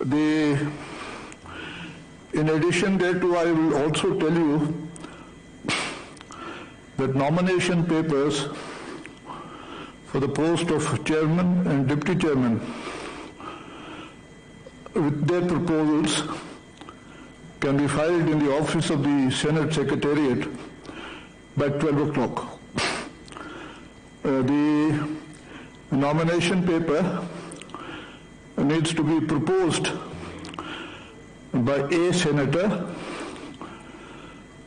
In addition thereto, I will also tell you that nomination papers for the post of chairman and deputy chairman with their proposals can be filed in the office of the Senate Secretariat by 12 o'clock. The nomination paper needs to be proposed by a senator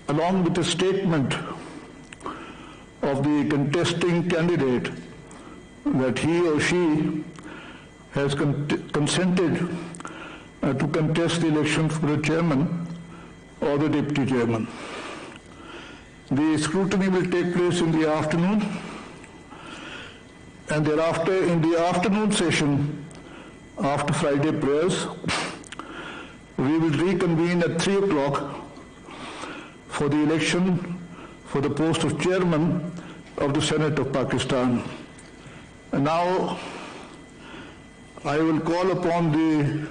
along with a statement of the contesting candidate that he or she has consented to contest the election for the chairman or the deputy chairman. The scrutiny will take place in the afternoon, and thereafter in the afternoon session after Friday prayers, we will reconvene at 3 o'clock for the election for the post of chairman of the Senate of Pakistan. And now I will call upon the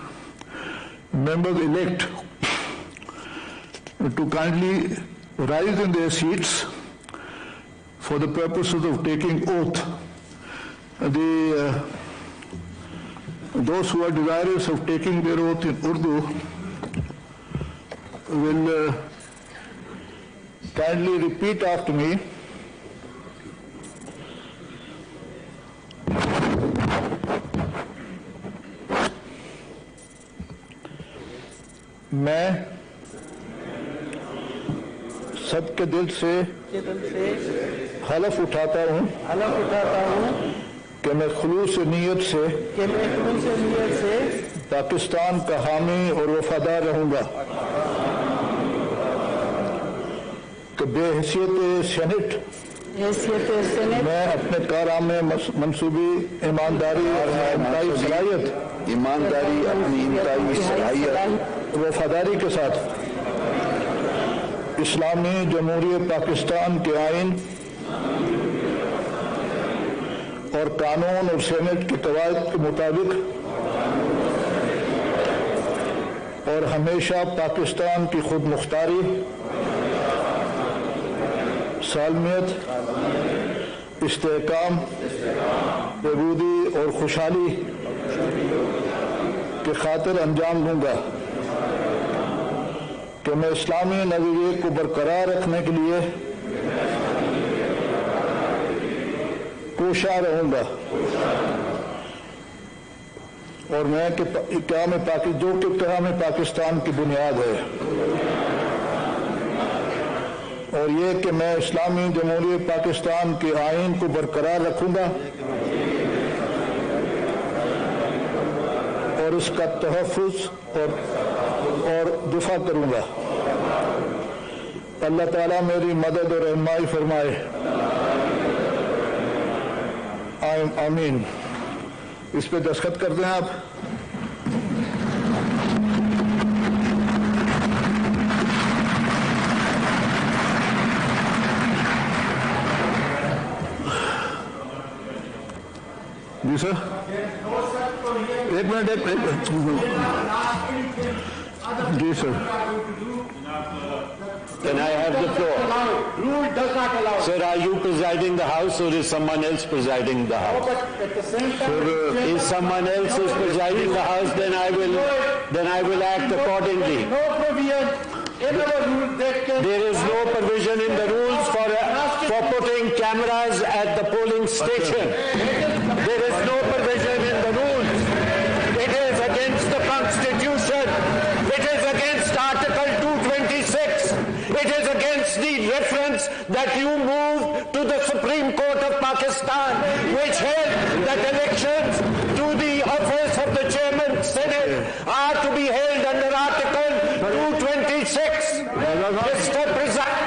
members-elect to kindly rise in their seats for the purposes of taking oath. Those who are desirous of taking their oath in Urdu will kindly repeat after me. میں سب کے دل سے حلف اٹھاتا ہوں کہ میں خلوص نیت سے پاکستان کا حامی اور وفادار رہوں گا، کہ بے حیثیت سینٹ میں اپنے کارنامے منصوبی ایمانداری اپنی انتہائی صلاحیت وفاداری کے ساتھ اسلامی جمہوریہ پاکستان کے آئین اور قانون اور سینٹ کے قواعد کے مطابق اور ہمیشہ پاکستان کی خود مختاری، سالمیت، استحکام، بہبودی اور خوشحالی کی خاطر انجام دوں گا، کہ میں اسلامی نظریے کو برقرار رکھنے کے لیے کوشاں رہوں گا، اور میں جو کہ قیام پاکستان کی بنیاد ہے، اور یہ کہ میں اسلامی جمہوریہ پاکستان کے آئین کو برقرار رکھوں گا اور اس کا تحفظ اور دفاع کروں گا۔ اللہ تعالیٰ میری مدد اور رہنمائی فرمائے، آمین۔ اس پہ دستخط کر دیں آپ۔ جی سر، ایک منٹ جی sir. Can I have the floor? Rule does not allow. Sir, are you presiding the House or is someone else presiding the House? No, but at the same time, If someone else is presiding the House, then I will act accordingly. No provision in our rules that can. There is no provision in the rules for putting cameras at the polling station. There is no provision in the rules. It is against the Constitution. It is against Article 226. It is against the reference that you moved to the Supreme Court of Pakistan, which held that elections to the office of the Chairman Senate are to be held under Article 226. Mr. President.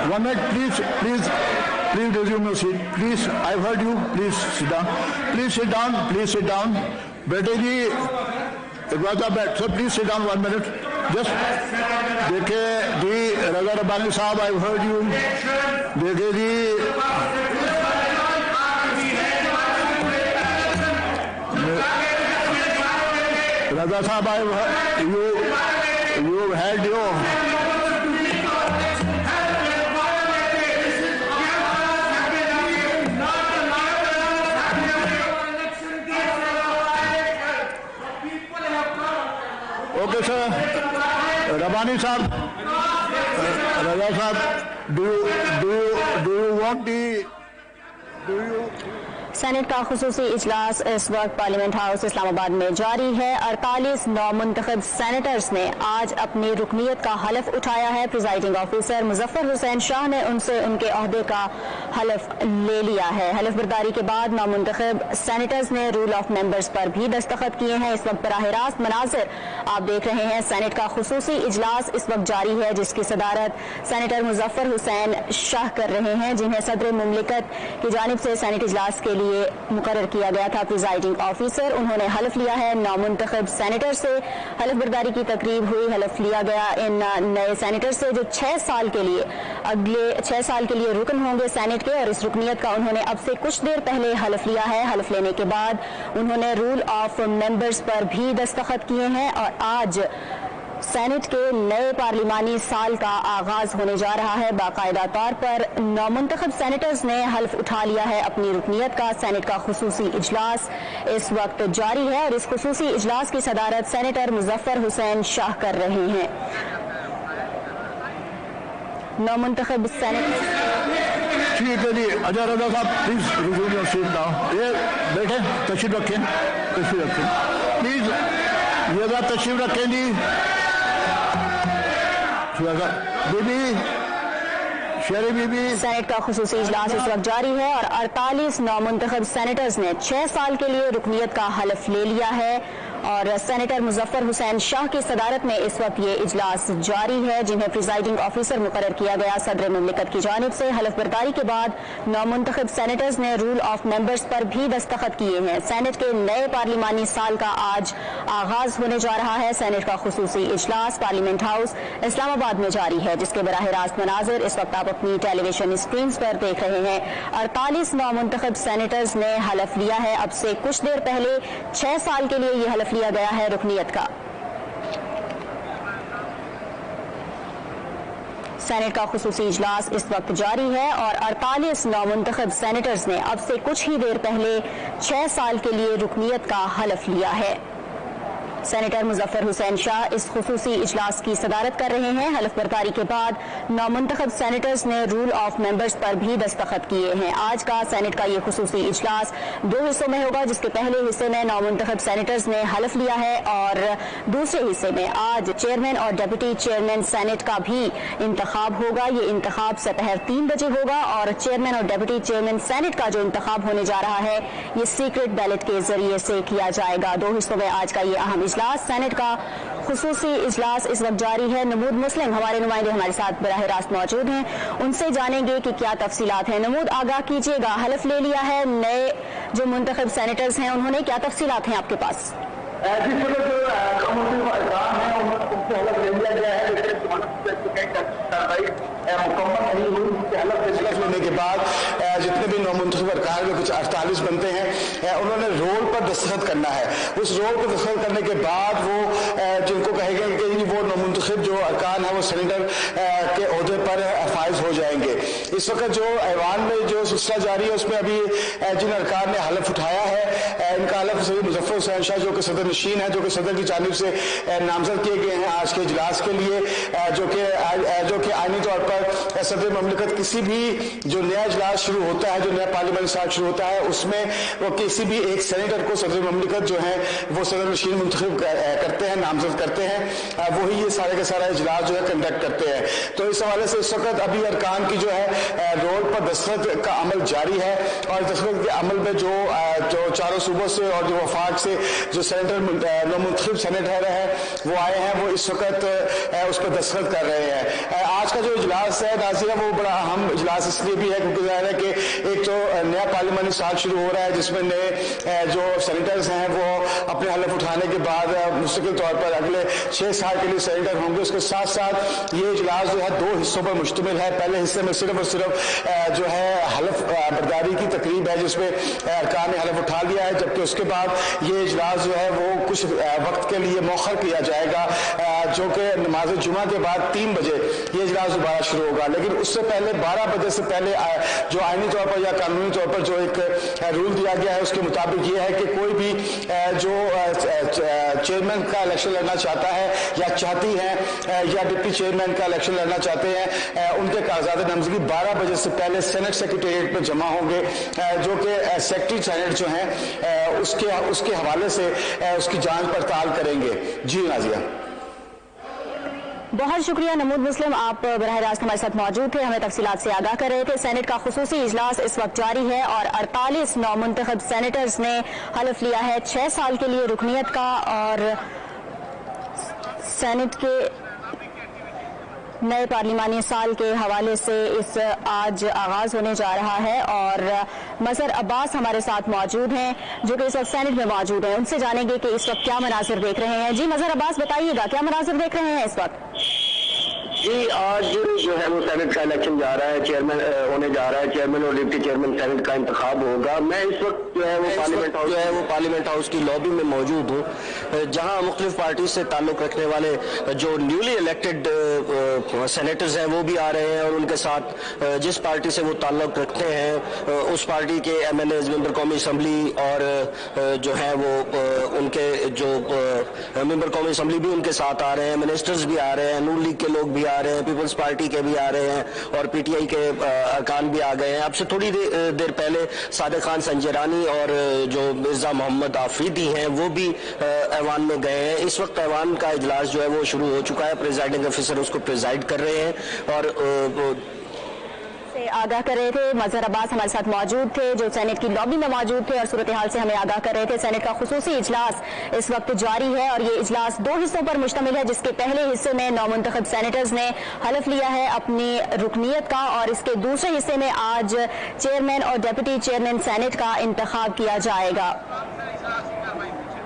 One minute, please. please resume your seat. Please, I've heard you. Please sit down. Please sit down. Please sit down. بیٹے جی ارواز بیٹھ sir please sit down 1 minute. Just دیکھیں جی رضا ربانی صاحب I've heard you. دیکھیں جی رضا صاحب you had your okay sir. Rabani sahab, Raza sahab, do you want the senate کا خصوصی اجلاس اس وقت پارلیمنٹ ہاؤس اسلام آباد میں جاری ہے. 48 نو منتخب سینیٹرز نے آج اپنی رکنیت کا حلف اٹھایا ہے. پریزائڈنگ آفیسر مظفر حسین شاہ نے ان سے ان کے عہدے کا حلف لے لیا ہے. حلف برداری کے بعد نو منتخب سینیٹرز نے رول آف ممبرز پر بھی دستخط کیے ہیں. اس وقت براہ راست مناظر آپ دیکھ رہے ہیں. سینٹ کا خصوصی اجلاس اس وقت جاری ہے جس کی صدارت سینیٹر مظفر حسین شاہ کر رہے ہیں جنہیں صدر مملکت کی جانب سے سینٹ اجلاس کے لیے مقرر کیا گیا تھا پریزائڈنگ آفیسر. انہوں نے حلف لیا ہے. نو منتخب سینیٹر سے حلف برداری کی تقریب ہوئی. حلف لیا گیا ان نئے سینیٹر سے جو 6 سال کے لیے اگلے 6 سال کے لیے رکن ہوں گے سینٹ کے, اور اس رکنیت کا انہوں نے اب سے کچھ دیر پہلے حلف لیا ہے. حلف لینے کے بعد انہوں نے رول آف ممبرز پر بھی دستخط کیے ہیں اور آج سینٹ کے نئے پارلیمانی سال کا آغاز ہونے جا رہا ہے. باقاعدہ طور پر نو منتخب سینیٹرز نے حلف اٹھا لیا ہے اپنی رکنیت کا. سینٹ کا خصوصی اجلاس اس وقت جاری ہے اور اس خصوصی اجلاس کی صدارت سینیٹر مظفر حسین شاہ کر رہے ہیں. نو منتخب سینیٹر ٹھیک ہے جی. اجا رضا صاحب please resume your seat now. یہ بیٹھے تشریف رکھیں پلیز. یہ تشریف رکھیں جی. سینٹ کا خصوصی اجلاس اس وقت جاری ہے اور 48 نو منتخب سینیٹرز نے 6 سال کے لیے رکنیت کا حلف لے لیا ہے اور سینیٹر مظفر حسین شاہ کی صدارت میں اس وقت یہ اجلاس جاری ہے جنہیں پریزائڈنگ آفیسر مقرر کیا گیا صدر مملکت کی جانب سے. حلف برداری کے بعد نو منتخب سینیٹرز نے رول آف ممبرز پر بھی دستخط کیے ہیں. سینٹ کے نئے پارلیمانی سال کا آج آغاز ہونے جا رہا ہے. سینٹ کا خصوصی اجلاس پارلیمنٹ ہاؤس اسلام آباد میں جاری ہے جس کے براہ راست مناظر اس وقت آپ اپنی ٹیلی ویژن اسکرینز پر دیکھ رہے ہیں. 48 نو منتخب سینیٹرز نے حلف لیا ہے. اب سے کچھ دیر پہلے 6 سال کے لیے یہ حلف لیا گیا ہے رکنیت کا. سینٹ کا خصوصی اجلاس اس وقت جاری ہے اور 48 نو منتخب سینیٹرز نے اب سے کچھ ہی دیر پہلے 6 سال کے لیے رکنیت کا حلف لیا ہے. سینیٹر مظفر حسین شاہ اس خصوصی اجلاس کی صدارت کر رہے ہیں. حلف برداری کے بعد نو منتخب سینیٹرز نے رول آف ممبرز پر بھی دستخط کیے ہیں. آج کا سینٹ کا یہ خصوصی اجلاس 2 حصوں میں ہوگا جس کے پہلے حصے میں نو منتخب سینیٹرز نے حلف لیا ہے اور دوسرے حصے میں آج چیئرمین اور ڈپٹی چیئرمین سینٹ کا بھی انتخاب ہوگا. یہ انتخاب سپہر 3 بجے ہوگا اور چیئرمین اور ڈپٹی چیئرمین سینٹ کا جو انتخاب ہونے جا رہا ہے یہ سیکرٹ بیلٹ کے ذریعے سے کیا جائے گا. 2 حصوں میں آج کا یہ اہم اجلاس. سینٹ کا خصوصی اجلاس اس وقت جاری ہے. نمود مسلم ہمارے نمائندے ہمارے ساتھ براہ راست موجود ہیں, ان سے جانیں گے کہ کیا تفصیلات ہیں. نمود آگاہ کیجیے گا, حلف لے لیا ہے نئے جو منتخب سینیٹرز ہیں انہوں نے, کیا تفصیلات ہیں آپ کے پاس؟ جس وقت جو کمیونٹی ارکان ہیں ان سے حلف لے لیا گیا ہے لیکن مکمل نہیں ہوئی. حلف لینے کے بعد جتنے بھی نو منتخب ارکان میں کچھ 48 بنتے ہیں انہوں نے رول پر دستخط کرنا ہے. اس رول پر دستخط کرنے کے بعد وہ جن کو کہے گا کہ وہ نو منتخب جو ارکان ہیں وہ سینیٹر کے عہدے پر فائز ہو جائیں گے. اس وقت جو ایوان میں جو سلسلہ جاری ہے اس میں ابھی جن ارکان نے حلف اٹھایا ہے ان کا حلف سید مظفر حسین شاہ جو کہ صدر نشین ہے, جو کہ صدر کی جانب سے نامزد کیے گئے ہیں آج کے اجلاس کے لیے, جو کہ آئینی طور پر صدر مملکت کسی بھی جو نیا اجلاس شروع ہوتا ہے, جو نیا پارلیمانی سال شروع ہوتا ہے اس میں وہ کسی بھی ایک سینیٹر کو صدر مملکت جو ہے وہ صدر نشین منتخب کرتے ہیں, نامزد کرتے ہیں, وہی یہ سارے کا سارا اجلاس جو ہے کنڈکٹ کرتے ہیں. تو اس حوالے سے اس وقت ابھی ارکان کی جو ہے رول پر دستخط کا عمل جاری ہے اور دستخط کے عمل میں جو چاروں صوبوں سے اور جو وفاق سے جو سینیٹر نو منتخب سینیٹر ہے وہ آئے ہیں, وہ اس وقت اس پر دستخط کر رہے ہیں. آج کا جو اجلاس ہے ناظرین وہ بڑا اہم اجلاس اس لیے بھی ہے کیونکہ ظاہر ہے کہ ایک تو نیا پارلیمانی سال شروع ہو رہا ہے جس میں نئے جو سینیٹرز ہیں وہ اپنے حلف اٹھانے کے بعد مستقل طور پر اگلے 6 سال کے لیے سینیٹر ہوں گے. اس کے ساتھ ساتھ یہ اجلاس جو ہے 2 حصوں پر مشتمل ہے. پہلے حصے میں صرف اور صرف جو ہے حلف برداری کی تقریب ہے جس میں ارکان نے حلف اٹھا لیا ہے, جبکہ اس کے بعد یہ اجلاس جو ہے وہ کچھ وقت کے لیے مؤخر کیا جائے گا جو کہ نماز جمعہ کے بعد 3 بجے یہ اجلاس دوبارہ شروع ہوگا. لیکن اس سے پہلے 12 بجے سے پہلے جو آئینی طور پر یا قانونی طور پر جو ایک رول دیا گیا ہے اس کے مطابق یہ ہے کہ کوئی بھی جو چیئرمین کا الیکشن لڑنا چاہتا ہے یا چاہتی ہیں یا ڈپٹی چیئرمین کا الیکشن لڑنا چاہتے ہیں ان کے کاغذات نامزدگی 12 بجے سے پہلے سینٹ سیکریٹریٹ میں جمع ہوں گے جو کہ سیکرٹری سینٹ جو ہیں اس کے حوالے سے اس کی جانچ پڑتال کریں گے. جی نازیہ. بہت شکریہ نمود مسلم, آپ براہ راست ہمارے ساتھ موجود تھے, ہمیں تفصیلات سے آگاہ کر رہے تھے. سینٹ کا خصوصی اجلاس اس وقت جاری ہے اور 48 نومنتخب سینیٹرز نے حلف لیا ہے 6 سال کے لیے رکنیت کا, اور سینٹ کے نئے پارلیمانی سال کے حوالے سے اس آج آغاز ہونے جا رہا ہے. اور مظہر عباس ہمارے ساتھ موجود ہیں جو کہ اس وقت سینٹ میں موجود ہیں, ان سے جانیں گے کہ اس وقت کیا مناظر دیکھ رہے ہیں. جی مظہر عباس بتائیے گا کیا مناظر دیکھ رہے ہیں اس وقت؟ جی آج جو ہے وہ سینٹ کا الیکشن جا رہا ہے, چیئرمین ہونے جا رہا ہے, چیئرمین اور ڈپٹی چیئرمین سینٹ کا انتخاب ہوگا. میں اس وقت جو ہے وہ پارلیمنٹ ہاؤس کی لابی میں موجود ہوں جہاں مختلف پارٹی سے تعلق رکھنے والے جو نیولی الیکٹڈ سینیٹرز ہیں وہ بھی آ رہے ہیں, اور ان کے ساتھ جس پارٹی سے وہ تعلق رکھتے ہیں اس پارٹی کے ایم ایل ایز, ممبر قومی اسمبلی, اور جو ہے وہ ان کے جو ممبر قومی اسمبلی بھی ان کے ساتھ آ رہے ہیں, منسٹرز بھی آ رہے ہیں, نون لیگ کے لوگ بھی آ رہے ہیں, پیپلز پارٹی کے بھی آ رہے ہیں, اور پی ٹی آئی کے ارکان بھی آ گئے ہیں. اب سے تھوڑی دیر پہلے صادق خان سنجرانی اور جو مرزا محمد آفریدی ہیں وہ بھی ایوان میں گئے ہیں. اس وقت ایوان کا اجلاس جو ہے وہ شروع ہو چکا ہے, پریزائڈنگ افیسر اس کو پریزائڈ کر رہے ہیں اور آگاہ کر رہے تھے. مظہر عباس ہمارے ساتھ موجود تھے جو سینٹ کی لابی میں موجود تھے اور صورتحال سے ہمیں آگاہ کر رہے تھے. سینٹ کا خصوصی اجلاس اس وقت جاری ہے اور یہ اجلاس 2 حصوں پر مشتمل ہے, جس کے پہلے حصے میں نومنتخب سینیٹرز نے حلف لیا ہے اپنی رکنیت کا, اور اس کے دوسرے حصے میں آج چیئرمین اور ڈیپٹی چیئرمین سینٹ کا انتخاب کیا جائے گا.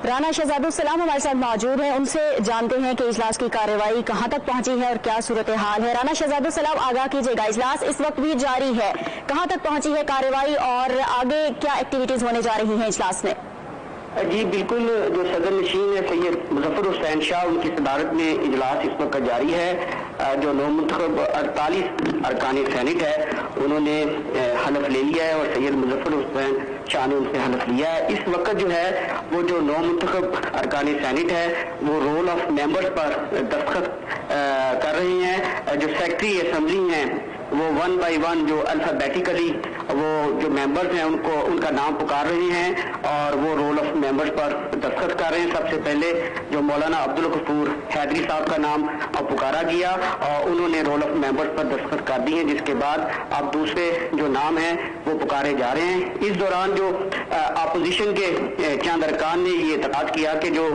رانا شہزاد السلام ہمارے ساتھ موجود ہیں, ان سے جانتے ہیں کہ اجلاس کی کارروائی کہاں تک پہنچی ہے اور کیا صورتحال ہے. رانا شہزاد السلام آگاہ کیجیے گا, اجلاس اس وقت بھی جاری ہے, کہاں تک پہنچی ہے کارروائی اور آگے کیا ایکٹیویٹیز ہونے جا رہی ہیں اجلاس میں؟ جی بالکل, جو صدر نشین ہے سید مظفر حسین شاہ ان کی صدارت میں اجلاس اس وقت جاری ہے. جو نومنتخب 48 ارکان سینٹ ہے انہوں نے حلف لے لیا ہے اور سید مظفر حسین شاہ نے ان سے حلف لیا ہے. اس وقت جو ہے وہ جو نومنتخب ارکان سینٹ ہے وہ رول آف ممبرز پر دستخط کر رہے ہیں. جو سیکرٹری اسمبلی ہیں وہ 1 بائی 1 جو الفابیٹیکلی وہ جو ممبرز ہیں ان کا نام پکار رہے ہیں اور وہ رول آف ممبرز پر دستخط کر رہے ہیں. سب سے پہلے جو مولانا عبدالغفور حیدری صاحب کا نام پکارا گیا اور انہوں نے رول آف ممبرز پر دستخط کر دیے, جس کے بعد اب دوسرے جو نام ہیں وہ پکارے جا رہے ہیں. اس دوران جو اپوزیشن کے چند ارکان نے یہ اعتراض کیا کہ جو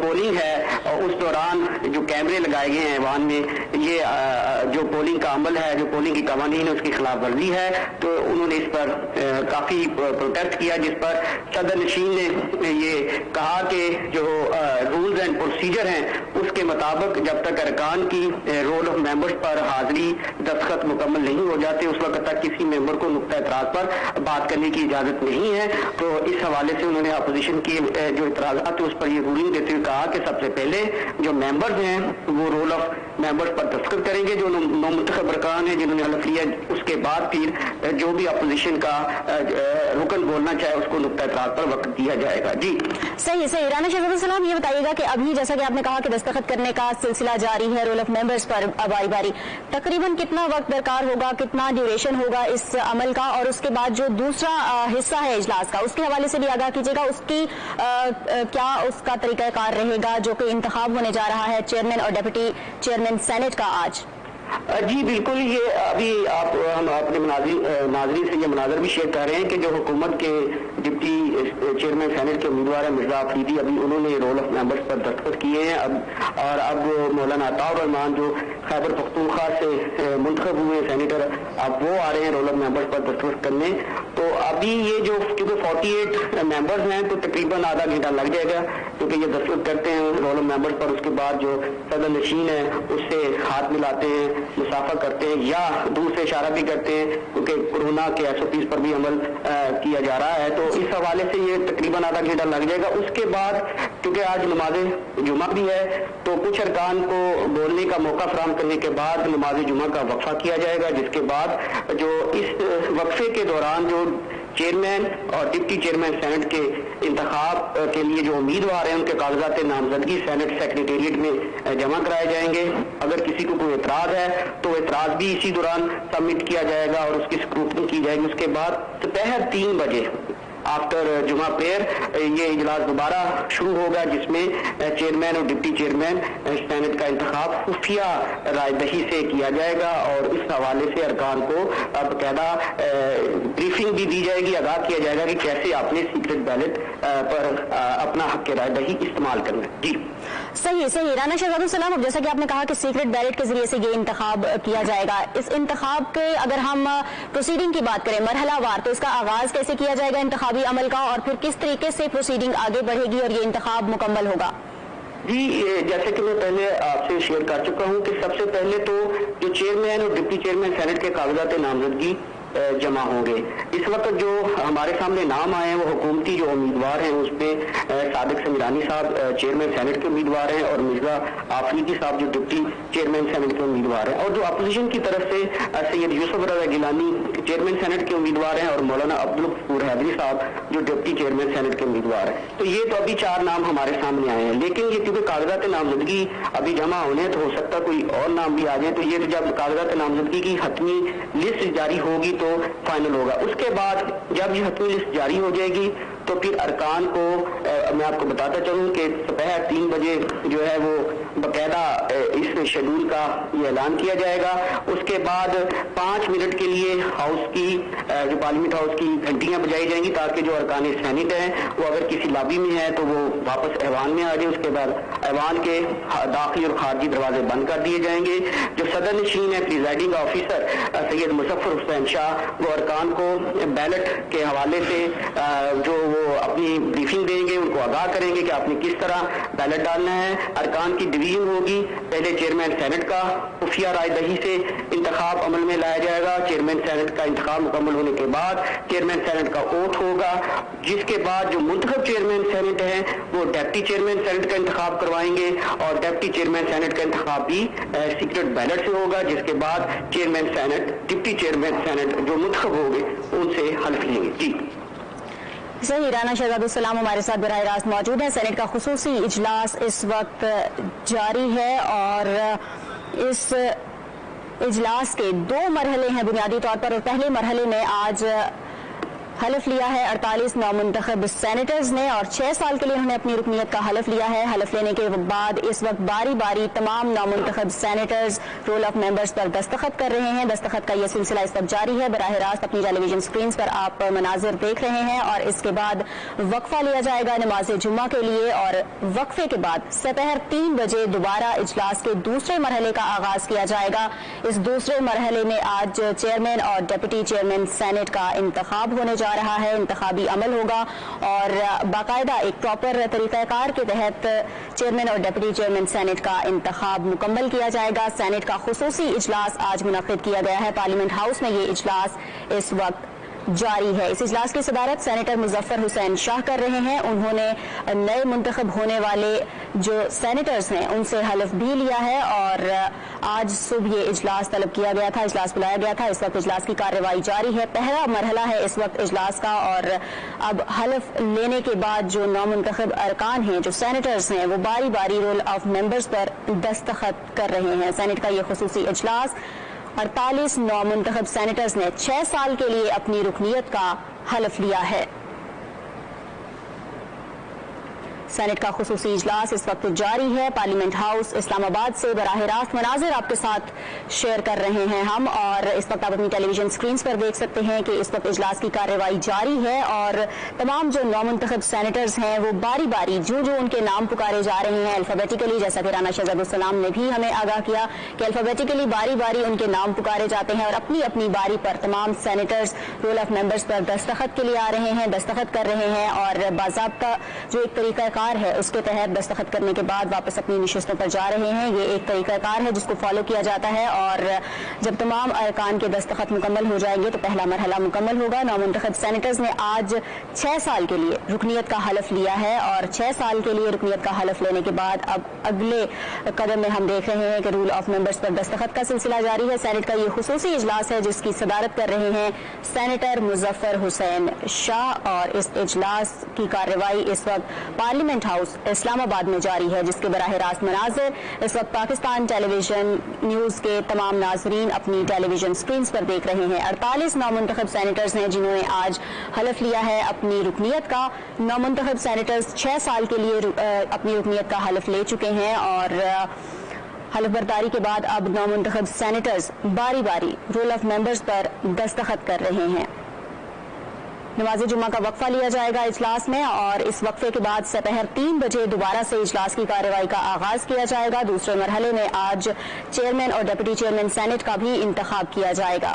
پولنگ ہے اس دوران جو کیمرے لگائے گئے ہیں ایوان میں, یہ جو پولنگ کا عمل ہے, جو پولنگ کی قوانین ہے اس کی خلاف ورزی ہے. تو انہوں نے اس پر کافی پروٹیسٹ کیا, جس پر صدر نشین نے یہ کہا کہ جو رولز اینڈ پروسیجر ہیں اس کے مطابق جب تک ارکان کی رول آف ممبرز پر حاضری دستخط مکمل نہیں ہو جاتے اس وقت تک کسی ممبر کو نقطہ اعتراض پر بات کرنے کی اجازت نہیں ہے. تو اس حوالے سے انہوں نے اپوزیشن کی جو اعتراضات اس پر یہ رولنگ دیتے ہوئے کہا کہ سب سے پہلے جو ممبرز ہیں وہ رول آف ممبرز پر دستخط کریں گے جو نومنتخب ارکان ہیں جنہوں نے حلف لیا. اس کے بعد پھر جو بھی اپوزیشن کا رکن بولنا چاہے اس کو نقطہ اعتراض پر وقت دیا جائے گا. جی صحیح. رانا شہزاد السلام یہ بتائیے گا کہ ابھی جیسا کہ آپ نے کہا کہ دستخط کرنے کا سلسلہ جاری ہے رول آف ممبرز پر باری باری, تقریباً کتنا وقت درکار ہوگا, کتنا ڈیوریشن ہوگا اس عمل کا, اور اس کے بعد جو دوسرا حصہ ہے اجلاس کا اس کے حوالے سے بھی آگاہ کیجیے گا, اس کی کیا اس کا طریقہ کار رہے گا جو کہ انتخاب ہونے جا رہا ہے چیئرمین اور ڈیپٹی چیئرمین سینٹ کا آج؟ جی بالکل، یہ ابھی ہم اپنے ناظرین سے یہ مناظر بھی شیئر کر رہے ہیں کہ جو حکومت کے ڈپٹی چیئرمین سینٹ کے امیدوار ہیں مرزا آفریدی، ابھی انہوں نے رول آف ممبرز پر دستخط کیے ہیں اب مولانا عطاء الرحمان جو خیبر پختونخوا سے منتخب ہوئے سینیٹر، اب وہ آ رہے ہیں رول آف ممبرز پر دستخط کرنے. تو ابھی یہ جو کیونکہ 48 ممبرز ہیں تو تقریباً آدھا گھنٹہ لگ جائے گا، کیونکہ یہ دستخط کرتے ہیں رول آف ممبرز پر، اس کے بعد جو صدر نشین ہے اس سے ہاتھ ملاتے ہیں، مسافہ کرتے ہیں یا دور سے اشارہ بھی کرتے ہیں، کیونکہ کورونا کے SOPs پر بھی عمل کیا جا رہا ہے. تو اس حوالے سے یہ تقریباً آدھا گھنٹہ لگ جائے گا. اس کے بعد کیونکہ آج نماز جمعہ بھی ہے تو کچھ ارکان کو بولنے کا موقع فراہم کرنے کے بعد نماز جمعہ کا وقفہ کیا جائے گا، جس کے بعد جو اس وقفے کے دوران جو چیئرمین اور ڈپٹی چیئرمین سینٹ کے انتخاب کے لیے جو امیدوار ہیں ان کے کاغذات نامزدگی سینٹ سیکریٹریٹ میں جمع کرائے جائیں گے. اگر کسی کو کوئی اعتراض ہے تو اعتراض بھی اسی دوران سبمٹ کیا جائے گا اور اس کی اسکروٹنی کی جائے گی. اس کے بعد دوپہر 3 بجے آفٹر جمعہ پریئر یہ اجلاس دوبارہ شروع ہوگا، جس میں چیئرمین اور ڈپٹی چیئرمین سینٹ کا انتخاب خفیہ رائے دہی سے کیا جائے گا. اور اس حوالے سے ارکان کو باقاعدہ بریفنگ بھی دی جائے گی، آگاہ کیا جائے گا کہ کیسے آپ نے سیکرٹ بیلٹ پر اپنا حق رائے دہی استعمال کرنا ہے. جی صحیح. رانا شہزاد السلام، اب جیسا کہ آپ نے کہا کہ سیکرٹ بیلٹ کے ذریعے سے یہ انتخاب کیا جائے گا، اس انتخاب کے اگر ہم پروسیڈنگ کی بات کریں مرحلہ وار، تو اس کا آغاز کیسے کیا جائے گا انتخابی عمل کا، اور پھر کس طریقے سے پروسیڈنگ آگے بڑھے گی اور یہ انتخاب مکمل ہوگا؟ جی جیسے کہ میں پہلے آپ سے شیئر کر چکا ہوں کہ سب سے پہلے تو جو چیئرمین اور ڈپٹی چیئرمین سینٹ کے کاغذات نامزدگی جمع ہوں گے. اس وقت جو ہمارے سامنے نام آئے ہیں وہ حکومتی جو امیدوار ہیں اس میں صادق سمیرانی صاحب چیئرمین سینٹ کے امیدوار ہیں اور مرزا آفریدی صاحب جو ڈپٹی چیئرمین سینٹ کے امیدوار ہیں، اور جو اپوزیشن کی طرف سے سید یوسف رضا گیلانی چیئرمین سینٹ کے امیدوار ہیں اور مولانا عبدالغفور حیدری صاحب جو ڈپٹی چیئرمین سینٹ کے امیدوار ہیں. تو یہ تو ابھی 4 نام ہمارے سامنے آئے ہیں، لیکن یہ کیونکہ کاغذات نامزدگی ابھی جمع ہونے تو ہو سکتا کوئی اور نام بھی آ جائے، تو یہ جب کاغذات نامزدگی کی حتمی لسٹ جاری ہوگی تو فائنل ہوگا. اس کے بعد جب یہ حتمی لسٹ جاری ہو جائے گی تو پھر ارکان کو میں آپ کو بتاتا چلوں کہ دوپہر 3 بجے جو ہے وہ باقاعدہ اس شیڈول کا یہ اعلان کیا جائے گا. اس کے بعد 5 منٹ کے لیے ہاؤس کی جو پارلیمنٹ ہاؤس کی گھنٹیاں بجائی جائیں گی تاکہ جو ارکان سینٹ ہیں وہ اگر کسی لابی میں ہے تو وہ واپس ایوان میں آ جائے. اس کے بعد ایوان کے داخلی اور خارجی دروازے بند کر دیے جائیں گے. جو صدر نشین ہے پریزائڈنگ آفیسر سید مظفر حسین شاہ وہ ارکان کو بیلٹ کے حوالے سے جو وہ اپنی بریفنگ دیں گے، ان کو آگاہ کریں گے کہ آپ نے کس طرح بیلٹ ڈالنا ہے. ارکان کی ڈویژن ہوگی، پہلے چیئرمین سینٹ کا خفیہ رائے دہی سے انتخاب عمل میں لایا جائے گا. چیئرمین سینٹ کا انتخاب مکمل ہونے کے بعد چیئرمین سینٹ کا اوتھ ہوگا، جس کے بعد جو منتخب چیئرمین سینٹ ہیں وہ ڈپٹی چیئرمین سینٹ کا انتخاب کروائیں گے اور ڈپٹی چیئرمین سینٹ کا انتخاب بھی سیکرٹ بیلٹ سے ہوگا، جس کے بعد chairman senate deputy chairman senate جو منتخب ہوں گے ان سے حلف لیں گے. جی صحیح. رانا شہزاد السلام ہمارے ساتھ براہ راست موجود ہیں. سینٹ کا خصوصی اجلاس اس وقت جاری ہے اور اس اجلاس کے 2 مرحلے ہیں بنیادی طور پر، اور پہلے مرحلے میں آج حلف لیا ہے 48 نومنتخب سینیٹرز نے اور 6 سال کے لیے انہوں نے اپنی رکنیت کا حلف لیا ہے. حلف لینے کے بعد اس وقت باری باری تمام نومنتخب سینیٹرز رول آف ممبرز پر دستخط کر رہے ہیں. دستخط کا یہ سلسلہ اس وقت جاری ہے. براہ راست اپنی ٹیلی ویژن سکرینز پر آپ مناظر دیکھ رہے ہیں اور اس کے بعد وقفہ لیا جائے گا نماز جمعہ کے لیے اور وقفے کے بعد دوپہر 3 بجے دوبارہ اجلاس کے دوسرے مرحلے کا آغاز کیا جائے گا. اس دوسرے مرحلے میں آج چیئرمین اور ڈپٹی چیئرمین سینٹ کا انتخاب ہونے جا رہا ہے. انتخابی عمل ہوگا اور باقاعدہ ایک پراپر طریقہ کار کے تحت چیئرمین اور ڈپٹی چیئرمین سینٹ کا انتخاب مکمل کیا جائے گا. سینٹ کا خصوصی اجلاس آج منعقد کیا گیا ہے. پارلیمنٹ ہاؤس میں یہ اجلاس اس وقت جاری ہے. اس اجلاس کی صدارت سینیٹر مظفر حسین شاہ کر رہے ہیں. انہوں نے نئے منتخب ہونے والے جو سینیٹرز ہیں ان سے حلف بھی لیا ہے اور آج صبح یہ اجلاس طلب کیا گیا تھا، اجلاس بلایا گیا تھا. اس وقت اجلاس کی کارروائی جاری ہے. پہلا مرحلہ ہے اس وقت اجلاس کا اور اب حلف لینے کے بعد جو نومنتخب ارکان ہیں جو سینیٹرز ہیں وہ باری باری رول آف ممبرز پر دستخط کر رہے ہیں. سینٹ کا یہ خصوصی اجلاس 48 نومنتخب سینیٹرز نے 6 سال کے لیے اپنی رکنیت کا حلف لیا ہے. سینٹ کا خصوصی اجلاس اس وقت جاری ہے پارلیمنٹ ہاؤس اسلام آباد سے براہ راست مناظر آپ کے ساتھ شیئر کر رہے ہیں ہم، اور اس وقت آپ اپنی ٹیلی ویژن اسکرینز پر دیکھ سکتے ہیں کہ اس وقت اجلاس کی کارروائی جاری ہے اور تمام جو نومنتخب سینیٹرز ہیں وہ باری باری جو ان کے نام پکارے جا رہے ہیں الفابیٹیکلی، جیسا کہ رانا شہزاد السلام نے بھی ہمیں آگاہ کیا کہ الفابیٹیکلی باری باری ان کے نام پکارے جاتے ہیں اور اپنی اپنی باری پر تمام سینیٹرز رول آف ممبرز پر دستخط کے لیے آ رہے ہیں، دستخط کر رہے ہیں اور باضابطہ جو ایک طریقہ کار ہے اس کے تحت دستخط کرنے کے بعد واپس اپنی نشستوں پر جا رہے ہیں۔ یہ ایک طریقہ کار ہے جس کو فالو کیا جاتا ہے اور جب تمام ارکان کے دستخط مکمل ہو جائیں گے تو پہلا مرحلہ مکمل ہوگا۔ نومنتخب سینیٹرز نے آج 6 سال کے لیے رکنیت کا حلف لیا ہے اور 6 سال کے لیے رکنیت کا حلف لینے کے بعد اب اگلے قدم میں ہم دیکھ رہے ہیں کہ رول آف ممبرز پر دستخط کا سلسلہ جاری ہے۔ سینٹ کا یہ خصوصی اجلاس ہے جس کی صدارت کر رہے ہیں سینیٹر مظفر حسین شاہ، اور اس اجلاس کی کارروائی اس وقت پارلیمنٹ ہاؤس اسلام آباد میں جاری ہے جس کے براہ راست مناظر اس وقت پاکستان ٹیلی ویژن نیوز کے تمام ناظرین اپنی ٹیلی ویژن اسکرینز پر دیکھ رہے ہیں۔ 48 نومنتخب سینیٹرز ہیں جنہوں نے آج حلف لیا ہے اپنی رکنیت کا۔ نومنتخب سینیٹرز 6 سال کے لیے اپنی رکنیت کا حلف لے چکے ہیں اور حلف برداری کے بعد اب نومنتخب سینیٹرز باری باری رول آف ممبرز پر دستخط کر رہے ہیں۔ نماز جمعہ کا وقفہ لیا جائے گا اجلاس میں اور اس وقفے کے بعد سپہر 3 بجے دوبارہ سے اجلاس کی کارروائی کا آغاز کیا جائے گا۔ دوسرے مرحلے میں آج چیئرمین اور ڈپٹی چیئرمین سینٹ کا بھی انتخاب کیا جائے گا۔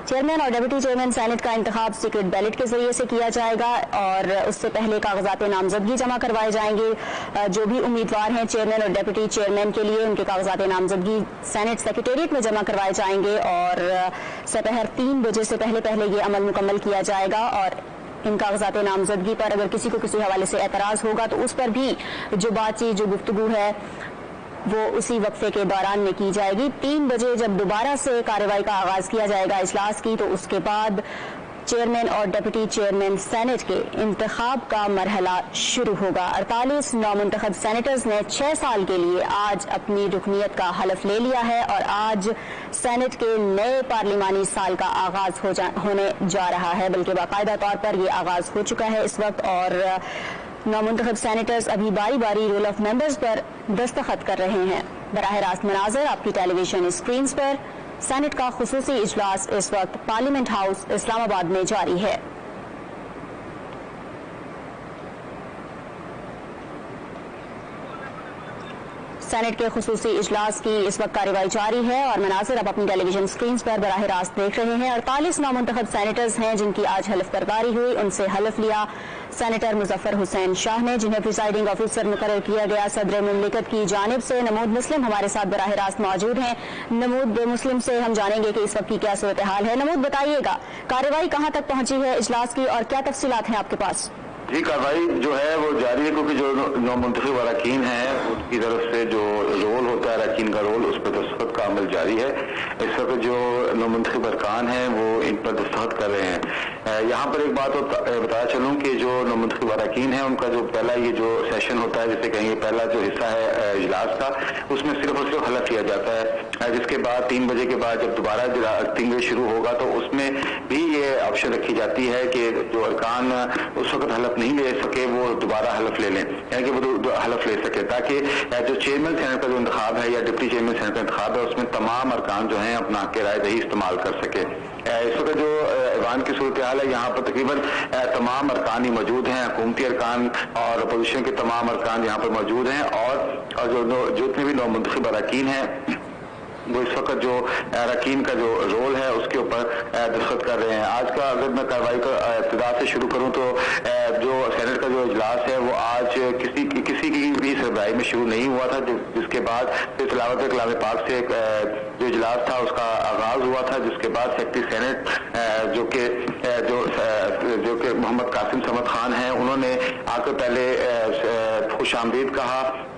چیئرمین اور ڈپٹی چیئرمین سینٹ کا انتخاب سیکرٹ بیلٹ کے ذریعے سے کیا جائے گا اور اس سے پہلے کاغذات نامزدگی جمع کروائے جائیں گے۔ جو بھی امیدوار ہیں چیئرمین اور ڈپٹی چیئرمین کے لیے ان کے کاغذات نامزدگی سینٹ سیکریٹریٹ میں جمع کروائے جائیں گے اور سپہر 3 بجے سے پہلے یہ عمل مکمل کیا جائے گا۔ اور ان کاغذات نامزدگی پر اگر کسی کو کسی حوالے سے اعتراض ہوگا تو اس پر بھی جو بات چیت جو گفتگو ہے وہ اسی وقفے کے دوران میں کی جائے گی۔ 3 بجے جب دوبارہ سے کارروائی کا آغاز کیا جائے گا اجلاس کی تو اس کے بعد چیئرمین اور ڈپٹی چیئرمین سینٹ کے انتخاب کا مرحلہ شروع ہوگا۔ 48 نومنتخب سینیٹرز نے 6 سال کے لیے آج اپنی رکنیت کا حلف لے لیا ہے اور آج سینٹ کے نئے پارلیمانی سال کا آغاز ہونے جا رہا ہے، بلکہ باقاعدہ طور پر یہ آغاز ہو چکا ہے اس وقت اور نومنتخب سینیٹرز ابھی باری باری رول آف ممبرز پر دستخط کر رہے ہیں۔ براہ راست مناظر آپ کی ٹیلی ویژن اسکرینز پر سینٹ کا خصوصی اجلاس اس وقت پارلیمنٹ ہاؤس اسلام آباد میں جاری ہے۔ سینٹ کے خصوصی اجلاس کی اس وقت کارروائی جاری ہے اور مناظر اب اپنی ٹیلی ویژن اسکرینز پر براہ راست دیکھ رہے ہیں۔ 48 نومنتخب سینیٹرز ہیں جن کی آج حلف برداری ہوئی، ان سے حلف لیا سینیٹر مظفر حسین شاہ نے جنہیں پریزائڈنگ آفیسر مقرر کیا گیا صدر مملکت کی جانب سے۔ نمود مسلم ہمارے ساتھ براہ راست موجود ہیں۔ نمود مسلم سے ہم جانیں گے کہ اس وقت کی کیا صورتحال ہے۔ نمود بتائیے گا کارروائی کہاں تک پہنچی ہے اجلاس کی اور کیا تفصیلات ہیں آپ کے پاس؟ جی کارروائی جو ہے وہ جاری ہے کیونکہ جو نومنتخب اراکین ہیں ان کی طرف سے جو رول ہوتا ہے اراکین کا رول اس پر دستخط کا عمل جاری ہے۔ اس وقت جو نومنتخب ارکان ہیں وہ ان پر دستخط کر رہے ہیں۔ یہاں پر ایک بات بتایا چلوں کہ جو نومنتخب اراکین ہیں ان کا جو پہلا یہ جو سیشن ہوتا ہے جسے کہیں گے پہلا جو حصہ ہے اجلاس کا اس میں صرف اور صرف حلف کیا جاتا ہے، جس کے بعد 3 بجے کے بعد جب دوبارہ 3 بجے شروع ہوگا تو اس میں بھی یہ آپشن رکھی جاتی ہے کہ جو ارکان اس وقت حلف نہیں لے سکے وہ دوبارہ حلف لے لیں، یعنی کہ وہ حلف لے سکے تاکہ جو چیئرمین سینٹ کا جو انتخاب ہے یا ڈپٹی چیئرمین سینٹ کا انتخاب ہے اس میں تمام ارکان جو ہیں اپنا حق رائے دہی استعمال کر سکے۔ اس وقت جو ایوان کی صورتحال ہے یہاں پر تقریباً تمام ارکان ہی موجود ہیں، حکومتی ارکان اور اپوزیشن کے تمام ارکان یہاں پر موجود ہیں اور جو جتنے بھی نومنتخب اراکین ہیں وہ اس وقت جو اراکین کا جو رول ہے اس کے اوپر دستخط کر رہے ہیں۔ آج کا اگر میں کارروائی کا ابتدا سے شروع کروں تو جو سینٹ کا جو اجلاس ہے وہ آج کسی کی بھی سربراہی میں شروع نہیں ہوا تھا، جس کے بعد پھر تلاوت کلام پاک سے جو اجلاس تھا اس کا آغاز ہوا تھا، جس کے بعد سیکرٹری سینٹ جو کہ محمد قاسم سمد خان ہیں انہوں نے آ کر پہلے خوش آمدید کہا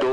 2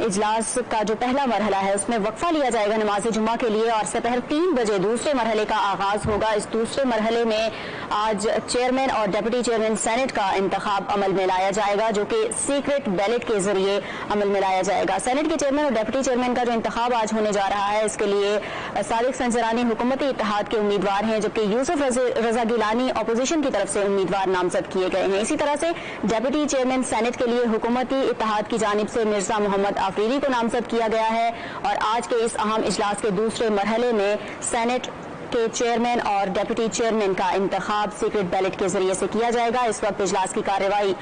اجلاس کا جو پہلا مرحلہ ہے اس میں وقفہ لیا جائے گا نماز جمعہ کے لیے اور سپہر 3 بجے دوسرے مرحلے کا آغاز ہوگا. اس دوسرے مرحلے میں آج چیئرمین اور ڈپٹی چیئرمین سینٹ کا انتخاب عمل میں لایا جائے گا جو کہ سیکرٹ بیلٹ کے ذریعے عمل میں لایا جائے گا. سینٹ کے چیئرمین اور ڈپٹی چیئرمین کا جو انتخاب آج ہونے جا رہا ہے اس کے لیے صادق سنجرانی حکومتی اتحاد کے امیدوار ہیں جبکہ یوسف رضا گیلانی اپوزیشن کی طرف سے امیدوار نامزد کیے گئے ہیں. اسی طرح سے ڈپٹی چیئرمین سینٹ کے لیے حکومتی اتحاد کی جانب سے مرزا محمد آفریدی کو نامزد کیا گیا ہے اور آج کے اس اہم اجلاس کے دوسرے مرحلے میں سینٹ کے چیئرمین اور ڈپٹی چیئرمین کا انتخاب سیکرٹ بیلٹ کے ذریعے سے کیا جائے گا. اس وقت اجلاس کی کارروائی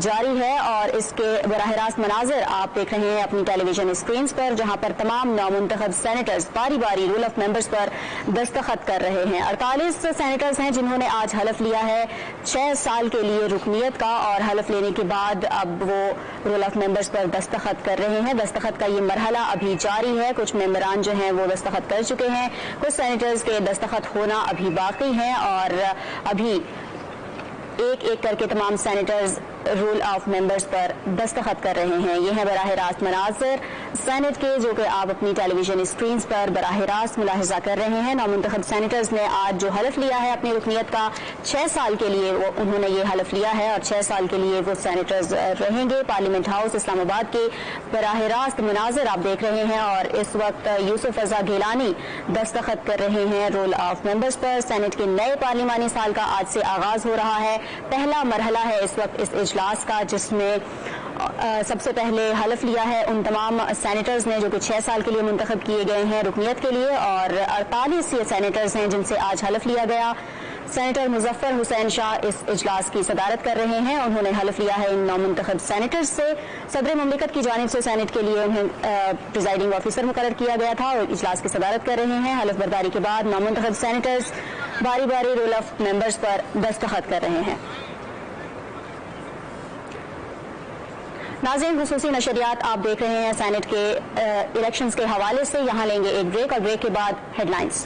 جاری ہے اور اس کے براہ راست مناظر آپ دیکھ رہے ہیں اپنی ٹیلی ویژن اسکرینز پر جہاں پر تمام نامنتخب سینیٹرز باری باری رول آف ممبرز پر دستخط کر رہے ہیں. 48 سینیٹرز ہیں جنہوں نے آج حلف لیا ہے 6 سال کے لیے رکنیت کا اور حلف لینے کے بعد اب وہ رول آف ممبرز پر دستخط کر رہے ہیں. دستخط کا یہ مرحلہ ابھی جاری ہے. کچھ ممبران جو ہیں وہ دستخط کر چکے ہیں, کچھ سینیٹرز کے دستخط ہونا ابھی باقی ہیں اور ابھی ایک ایک کر کے تمام سینیٹرز رول آف ممبرز پر دستخط کر رہے ہیں. یہ ہیں براہ راست مناظر سینٹ کے جو کہ آپ اپنی ٹیلی ویژن اسکرینز پر براہ راست ملاحظہ کر رہے ہیں. نامنتخب سینیٹرز نے آج جو حلف لیا ہے اپنی رکنیت کا 6 سال کے لیے انہوں نے یہ حلف لیا ہے اور 6 سال کے لیے وہ سینیٹرز رہیں گے. پارلیمنٹ ہاؤس اسلام آباد کے براہ راست مناظر آپ دیکھ رہے ہیں اور اس وقت یوسف رضا گیلانی دستخط کر رہے ہیں رول آف ممبرز پر. سینٹ کے نئے پارلیمانی سال کا آج سے آغاز ہو رہا ہے. پہلا مرحلہ ہے اس وقت اس اجلاس کا جس میں سب سے پہلے حلف لیا ہے ان تمام سینیٹرز نے جو کہ 6 سال کے لیے منتخب کیے گئے ہیں رکنیت کے لیے اور 48 یہ سینیٹرز ہیں جن سے آج حلف لیا گیا. سینیٹر مظفر حسین شاہ اس اجلاس کی صدارت کر رہے ہیں. انہوں نے حلف لیا ہے ان نامنتخب سینیٹرز سے. صدر مملکت کی جانب سے سینٹ کے لیے انہیں پریزائڈنگ آفیسر مقرر کیا گیا تھا اور اجلاس کی صدارت کر رہے ہیں. حلف برداری کے بعد نامنتخب سینیٹرز باری باری رول آف ممبرز پر دستخط کر رہے ہیں. ناظرین خصوصی نشریات آپ دیکھ رہے ہیں سینٹ کے الیکشنز کے حوالے سے. یہاں لیں گے ایک بریک اور بریک کے بعد ہیڈ لائنز.